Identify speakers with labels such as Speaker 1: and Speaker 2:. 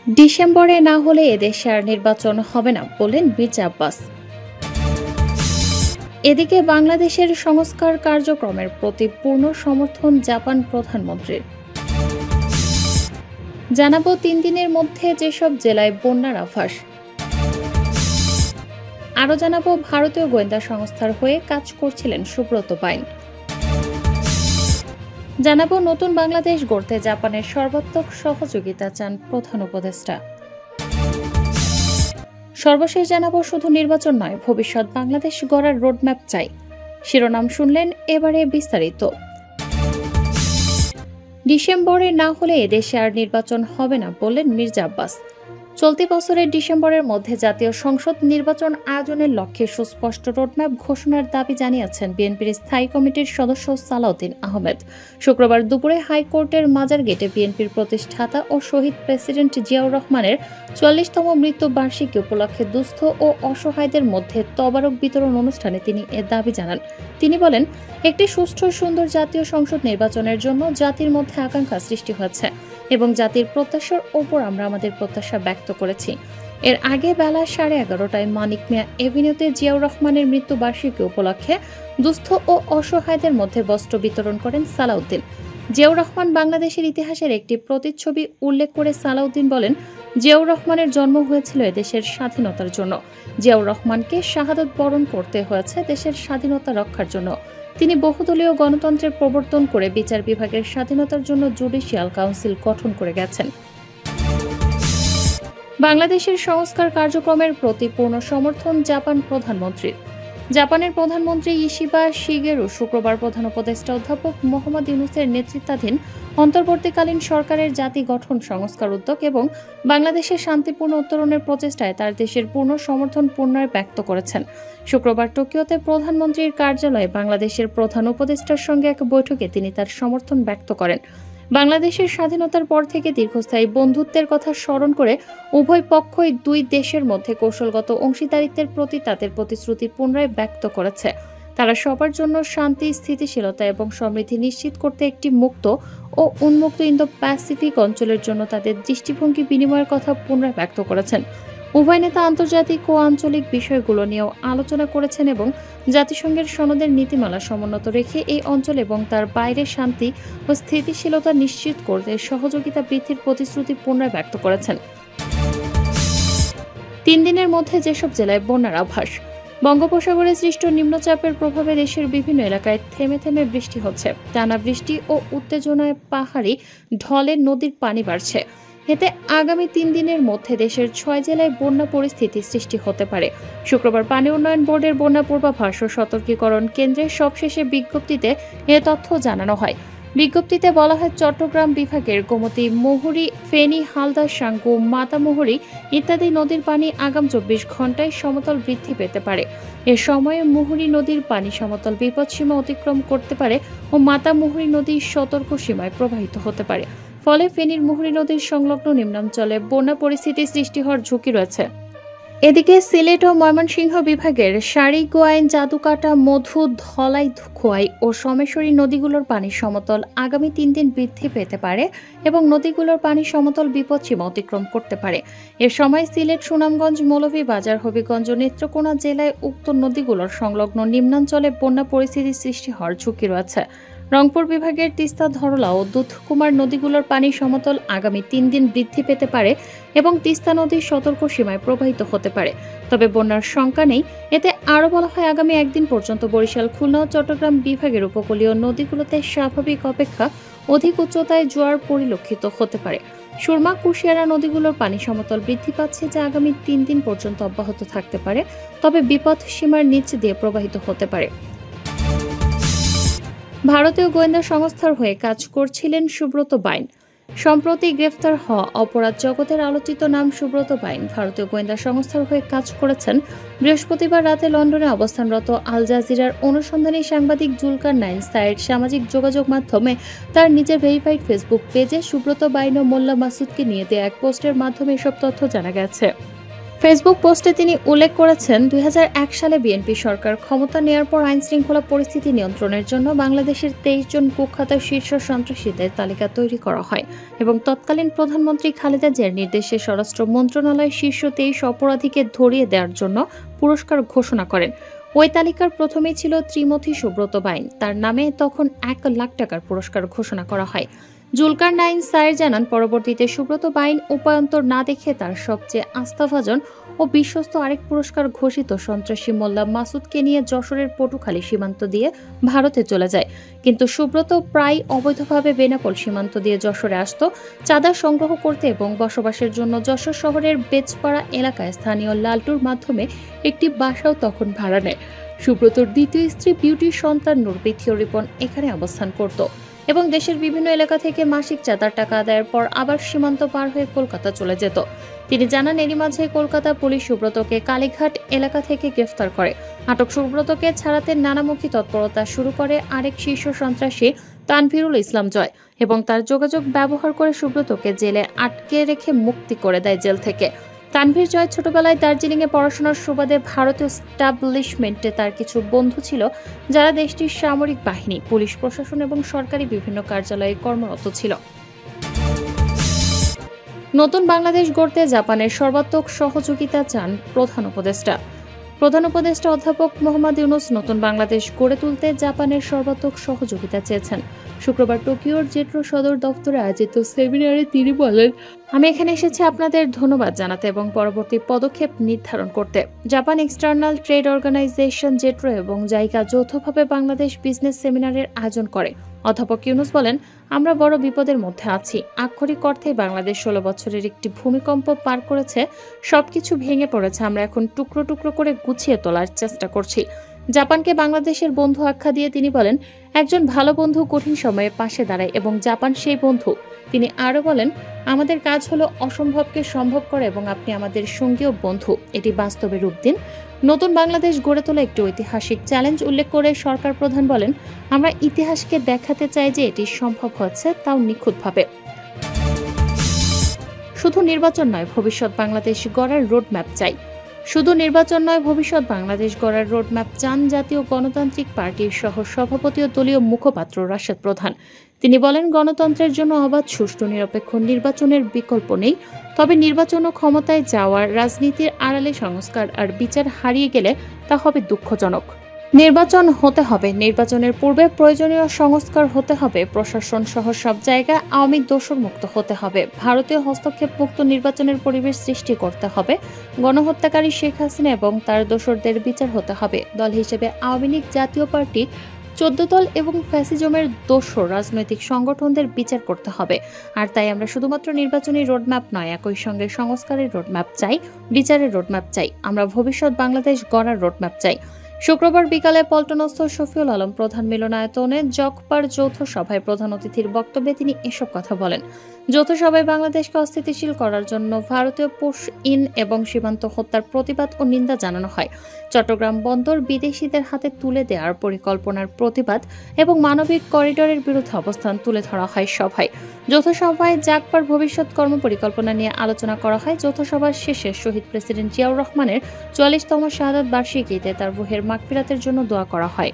Speaker 1: ডিসেম্বরে না হলে এদেশে আর নির্বাচন হবে না বললেন মির্জা আব্বাস। এদিকে বাংলাদেশের সংস্কার কার্যক্রমের প্রতি পূর্ণ সমর্থন জাপান প্রধানমন্ত্রীর। জানাবো ৩ দিনের মধ্যে যেসব জেলায় বন্যার আভাস। আরও জানাবো ভারতীয় গোয়েন্দা সংস্থার হয়ে কাজ করছিলেন সুব্রত বাইন। জানাবো নতুন বাংলাদেশ গড়তে জাপানের সর্বাত্মক সহযোগিতা চান প্রধান উপদেষ্টা। সর্বশেষ জানাবো শুধু নির্বাচন নয়, ভবিষ্যৎ বাংলাদেশ গড়ার রোডম্যাপ চাই। শিরোনাম শুনলেন, এবারে বিস্তারিত। ডিসেম্বরে না হলে এদেশে আর নির্বাচন হবে না বললেন মির্জা আব্বাস। চলতি বছরের ডিসেম্বরের মধ্যে জাতীয় সংসদ নির্বাচন আয়োজনের লক্ষ্যে সুস্পষ্ট রোডম্যাপ ঘোষণার দাবি জানিয়েছেন বিএনপির স্থায়ী কমিটির সদস্য সালাউদ্দিন আহমেদ। শুক্রবার দুপুরে হাইকোর্টের মাজার গেটে বিএনপির প্রতিষ্ঠাতা ও শহীদ প্রেসিডেন্ট জিয়াউর রহমানের ৪৪তম মৃত্যু বার্ষিকী উপলক্ষে দুস্থ ও অসহায়দের মধ্যে তবারক বিতরণ অনুষ্ঠানে তিনি এ দাবি জানান। তিনি বলেন, একটি সুষ্ঠু সুন্দর জাতীয় সংসদ নির্বাচনের জন্য জাতির মধ্যে আকাঙ্ক্ষা সৃষ্টি হয়েছে এবং জাতির প্রত্যাশার ওপর আমরা আমাদের প্রত্যাশা ব্যক্ত করেছি। এর আগে বেলা 11:30টায় মানিক মিয়া এভিনিউতে জিয়াউর রহমানের মৃত্যু বার্ষিকী উপলক্ষে দুস্থ ও অসহায়দের মধ্যে বস্ত্র বিতরণ করেন সালাউদ্দিন। জিয়াউর রহমান বাংলাদেশের ইতিহাসের একটি প্রতিচ্ছবি উল্লেখ করে সালাউদ্দিন বলেন, জিয়াউর রহমানের জন্ম হয়েছিল এদেশের স্বাধীনতার জন্য। জিয়াউর রহমানকে শাহাদত বরণ করতে হয়েছে দেশের স্বাধীনতা রক্ষার জন্য। তিনি বহুদলীয় গণতন্ত্রের প্রবর্তন করে বিচার বিভাগের স্বাধীনতার জন্য জুডিশিয়াল কাউন্সিল গঠন করে গেছেন। বাংলাদেশের সংস্কার কার্যক্রমের প্রতি পূর্ণ সমর্থন জাপান প্রধানমন্ত্রীর। জাপানের প্রধানমন্ত্রী ইশিবা শিগেরু শুক্রবার প্রধান উপদেষ্টা অধ্যাপক মোহাম্মদ ইউনূসের নেতৃত্বাধীন অন্তর্বর্তীকালীন সরকারের জাতি গঠন সংস্কার উদ্যোগ এবং বাংলাদেশের শান্তিপূর্ণ উত্তরণের প্রচেষ্টায় তার দেশের পূর্ণ সমর্থন পুনরায় ব্যক্ত করেছেন। শুক্রবার টোকিওতে প্রধানমন্ত্রীর কার্যালয়ে বাংলাদেশের প্রধান উপদেষ্টার সঙ্গে এক বৈঠকে তিনি তার সমর্থন ব্যক্ত করেন। বাংলাদেশের স্বাধীনতার পর থেকে দীর্ঘস্থায়ী বন্ধুত্বের কথা স্মরণ করে উভয় পক্ষই দুই দেশের মধ্যে কৌশলগত অংশীদারিত্বের প্রতি তাদের প্রতিশ্রুতি পুনরায় ব্যক্ত করেছে। তারা সবার জন্য শান্তি, স্থিতিশীলতা এবং সমৃদ্ধি নিশ্চিত করতে একটি মুক্ত ও উন্মুক্ত ইন্দো প্যাসিফিক অঞ্চলের জন্য তাদের দৃষ্টিভঙ্গি বিনিময়ের কথা পুনরায় ব্যক্ত করেছেন। উভয় নেতা আন্তর্জাতিক ও আঞ্চলিক বিষয়গুলো নিয়েও আলোচনা করেছেন এবং জাতিসংঘের সনদের নীতিমালা সমুন্নত রেখে এই অঞ্চল এবং তার বাইরে শান্তি ও স্থিতিশীলতা নিশ্চিত করতে সহযোগিতা বৃদ্ধির প্রতিশ্রুতি পুনরায় ব্যক্ত করেছেন। ৩ দিনের মধ্যে যেসব জেলায় বন্যার আভাস। বঙ্গোপসাগরে সৃষ্ট নিম্নচাপের প্রভাবে দেশের বিভিন্ন এলাকায় থেমে থেমে বৃষ্টি হচ্ছে। টানা বৃষ্টি ও উত্তেজনায় পাহাড়ি ঢলে নদীর পানি বাড়ছে। এতে আগামী ৩ দিনের মধ্যে দেশের ৬ জেলায় বন্যা পরিস্থিতি সৃষ্টি হতে পারে। শুক্রবার পানি উন্নয়ন বোর্ডের বন্যা পূর্বাভাস ও সতর্কীকরণ কেন্দ্রের সবশেষে বিজ্ঞপ্তিতে এ তথ্য জানানো হয়। বিজ্ঞপ্তিতে বলা হয়, চট্টগ্রাম বিভাগের গোমতী, মুহুরী, ফেনী, হালদা, সাঙ্গু, মাতামুহুরী ইত্যাদি নদীর পানি আগাম ২৪ ঘণ্টায় সমতল বৃদ্ধি পেতে পারে। এ সময়ে মুহুরী নদীর পানি সমতল বিপদসীমা অতিক্রম করতে পারে ও মাতামুহুরী নদী সতর্ক সীমায় প্রবাহিত হতে পারে। ফলে ফেনীর মুহুরী নদীর সংলগ্ন নিম্নাঞ্চলে বন্যা পরিস্থিতি সৃষ্টি হওয়ার ঝুঁকি রয়েছে। এদিকে সিলেট ও ময়মনসিংহ বিভাগের সারিগোয়াইন, জাদুকাটা, মধু, ধলাই, খোয়াই ও সোমেশ্বরী নদীগুলোর পানি সমতল আগামী ৩ দিন বৃদ্ধি পেতে পারে এবং নদীগুলোর পানি সমতল বিপদসীমা অতিক্রম করতে পারে। এ সময় সিলেট, সুনামগঞ্জ, মৌলভীবাজার, হবিগঞ্জ ও নেত্রকোনা জেলায় উক্ত নদীগুলোর সংলগ্ন নিম্নাঞ্চলে বন্যা পরিস্থিতি সৃষ্টি হওয়ার ঝুঁকি রয়েছে। রংপুর বিভাগের তিস্তা, ধরলা ও দুধকুমার নদীগুলোর পানি সমতল আগামী ৩ দিন বৃদ্ধি পেতে পারে এবং তিস্তা নদীর সতর্ক সীমায় প্রবাহিত হতে পারে। তবে বন্যার শঙ্কা নেই। এতে আরও বলা হয়, আগামী ১ দিন পর্যন্ত বরিশাল, খুলনা ও চট্টগ্রাম বিভাগের উপকূলীয় নদীগুলোতে স্বাভাবিক অপেক্ষা অধিক উচ্চতায় জোয়ার পরিলক্ষিত হতে পারে। সুরমা, কুশিয়ারা নদীগুলোর পানি সমতল বৃদ্ধি পাচ্ছে, যা আগামী ৩ দিন পর্যন্ত অব্যাহত থাকতে পারে, তবে বিপদ সীমার নিচ দিয়ে প্রবাহিত হতে পারে। ভারতীয় গোয়েন্দা সংস্থার হয়ে কাজ করছিলেন সুব্রত বাইন। সম্প্রতি গ্রেফতার হওয়া অপরাধ জগতের আলোচিত নাম সুব্রত বাইন ভারতীয় গোয়েন্দা সংস্থার হয়ে কাজ করেছেন। বৃহস্পতিবার রাতে লন্ডনে অবস্থানরত আল জাজিরার অনুসন্ধানী সাংবাদিক জুলকার নাইন সাইড সামাজিক যোগাযোগ মাধ্যমে তার নিজের ভেরিফাইড ফেসবুক পেজে সুব্রত বাইন ও মোল্লা মাসুদকে নিয়ে দেয়া এক পোস্টের মাধ্যমে এসব তথ্য জানা গেছে। ফেসবুক পোস্টে তিনি উল্লেখ করেছেন, ২০০১ সালে বিএনপি সরকার ক্ষমতা নেয়ার পর আইনশৃঙ্খলা পরিস্থিতি নিয়ন্ত্রণের জন্য বাংলাদেশের ২৩ জন কুখ্যাত শীর্ষ সন্ত্রাসীদের তালিকা তৈরি করা হয় এবং তৎকালীন প্রধানমন্ত্রী খালেদা জিয়ার নির্দেশে স্বরাষ্ট্র মন্ত্রণালয় শীর্ষ ২৩ অপরাধীকে ধরিয়ে দেওয়ার জন্য পুরস্কার ঘোষণা করেন। ওই তালিকার প্রথমেই ছিল ত্রিমথী সুব্রত বাইন। তার নামে তখন ১ লাখ টাকার পুরস্কার ঘোষণা করা হয়। জুলকার নাইন সায়ের জানান, পরবর্তীতে সুব্রত বাইন উপায়ন্তর না দেখে তার সবচেয়ে আস্থাভাজন ও বিশ্বস্ত আরেক পুরস্কার ঘোষিত সন্ত্রাসী মোল্লা মাসুদকে নিয়ে যশোরের পটুখালী সীমান্ত দিয়ে ভারতে চলে যায়। কিন্তু সুব্রত প্রায় অবৈধভাবে বেনাপোল সীমান্ত দিয়ে যশোরে আসত চাঁদা সংগ্রহ করতে এবং বসবাসের জন্য। যশোর শহরের বেচপাড়া এলাকায় স্থানীয় লালটুর মাধ্যমে একটি বাসাও তখন ভাড়া নেয়। সুব্রতর দ্বিতীয় স্ত্রী বিউটির সন্তান নূরবিথিও রিপন এখানে অবস্থান করত এবং দেশের বিভিন্ন এলাকা থেকে মাসিক চাঁদার টাকা আদায়ের পর আবার সীমান্ত পার হয়ে কলকাতা চলে যেত। তিনি জানান, এরই মাঝে কলকাতা পুলিশ সুব্রতকে কালীঘাট এলাকা থেকে গ্রেফতার করে। আটক সুব্রতকে ছাড়াতে নানামুখী তৎপরতা শুরু করে আরেক শীর্ষ সন্ত্রাসী তানভীরুল ইসলাম জয় এবং তার যোগাযোগ ব্যবহার করে সুব্রতকে জেলে আটকে রেখে মুক্তি করে দেয় জেল থেকে। তানভীর জয় ছোটবেলায় দার্জিলিংয়ে পড়াশোনার সুবাদে ভারতীয় স্টাবলিশমেন্টে তার কিছু বন্ধু ছিল, যারা দেশটির সামরিক বাহিনী, পুলিশ প্রশাসন এবং সরকারি বিভিন্ন কার্যালয়ে কর্মরত ছিল। নতুন বাংলাদেশ গড়তে জাপানের সর্বাত্মক সহযোগিতা চান প্রধান উপদেষ্টা। প্রধান উপদেষ্টা অধ্যাপক মোহাম্মদ ইউনূস নতুন বাংলাদেশ গড়ে তুলতে জাপানের সর্বাত্মক সহযোগিতা চেয়েছেন। শুক্রবার টোকিওর জেট্রো সদর দপ্তরে আয়োজিত সেমিনারে তিনি বলেন, আমি এখানে এসেছি আপনাদের ধন্যবাদ জানাতে এবং পরবর্তী পদক্ষেপ নির্ধারণ করতে। Japan external trade organization JETRO এবং জাইকা যৌথভাবে বাংলাদেশ বিজনেস সেমিনারের আয়োজন করে। অধ্যাপক ইউনূস বলেন, আমরা বড় বিপদের মধ্যে আছি। আক্ষরিক অর্থে বাংলাদেশ ১৬ বছরের একটি ভূমিকম্প পার করেছে। সবকিছু ভেঙে পড়েছে। আমরা এখন টুকরো টুকরো করে গুছিয়ে তোলার চেষ্টা করছি। জাপানকে বাংলাদেশের বন্ধু আখ্যা দিয়ে তিনি বলেন, একজন ভালো বন্ধু কঠিন সময়ে পাশে দাঁড়ায় এবং জাপান সেই বন্ধু। তিনি আরও বলেন, আমাদের কাজ হলো অসম্ভবকে সম্ভব করা এবং আপনি আমাদের সঙ্গীও বন্ধু। এটি বাস্তবে রূপ দিন। নতুন বাংলাদেশ গড়ে তোলা একটি ঐতিহাসিক চ্যালেঞ্জ উল্লেখ করে সরকার প্রধান বলেন, আমরা ইতিহাসকে দেখাতে চাই যে এটি সম্ভব হচ্ছে, তাও নিখুঁতভাবে। শুধু নির্বাচন নয়, ভবিষ্যৎ বাংলাদেশ গড়ার রোডম্যাপ চাই। শুধু নির্বাচন নয়, ভবিষ্যৎ বাংলাদেশ গড়ার রোডম্যাপ চান জাতীয় গণতান্ত্রিক পার্টির সহ সভাপতি ও দলীয় মুখপাত্র রাশেদ প্রধান। তিনি বলেন, গণতন্ত্রের জন্য অবাধ, সুষ্ঠু, নিরপেক্ষ নির্বাচনের বিকল্প নেই। তবে নির্বাচন ও ক্ষমতায় যাওয়ার রাজনীতির আড়ালে সংস্কার আর বিচার হারিয়ে গেলে তা হবে দুঃখজনক। নির্বাচন হতে হবে। নির্বাচনের পূর্বে প্রয়োজনীয় সংস্কার হতে হবে। প্রশাসন সহ সব জায়গায় আওয়ামী দোসর মুক্ত হতে হবে। ভারতীয় হস্তক্ষেপ মুক্ত নির্বাচনের পরিবেশ সৃষ্টি করতে হবে। গণহত্যাকারী শেখ হাসিনা এবং তার দোসরদের বিচার হতে হবে। দল হিসেবে আওয়ামী লীগ, জাতীয় পার্টি, 14 দল এবং ফ্যাসিজমের দোসর রাজনৈতিক সংগঠনদের বিচার করতে হবে। আর তাই আমরা শুধুমাত্র নির্বাচনী রোডম্যাপ নয়, একই সঙ্গে সংস্কারের রোডম্যাপ চাই, বিচারের রোডম্যাপ চাই। আমরা ভবিষ্যৎ বাংলাদেশ গড়ার রোডম্যাপ চাই। শুক্রবার বিকালে পল্টনস্থ শফিউল আলম প্রধান মিলনায়তনে জকপার যৌথ সভায় প্রধান অতিথির বক্তব্যে তিনি এসব কথা বলেন। যৌথ সভায় বাংলাদেশকে অস্থিতিশীল করার জন্য ভারতীয় পুশ ইন এবং সীমান্ত হত্যার প্রতিবাদ ও নিন্দা জানানো হয়। চট্টগ্রাম বন্দর বিদেশিদের হাতে তুলে দেওয়ার পরিকল্পনার প্রতিবাদ এবং মানবিক করিডোরের বিরুদ্ধে অবস্থান তুলে ধরা হয় সভায়। যৌথ সভায় জাগপার ভবিষ্যৎ কর্মপরিকল্পনা নিয়ে আলোচনা করা হয়। যৌথ সভার শেষে শহীদ প্রেসিডেন্ট জিয়াউর রহমানের ৪৪তম শাহাদাত বার্ষিকীতে তার রুহের মাগফিরাতের জন্য দোয়া করা হয়।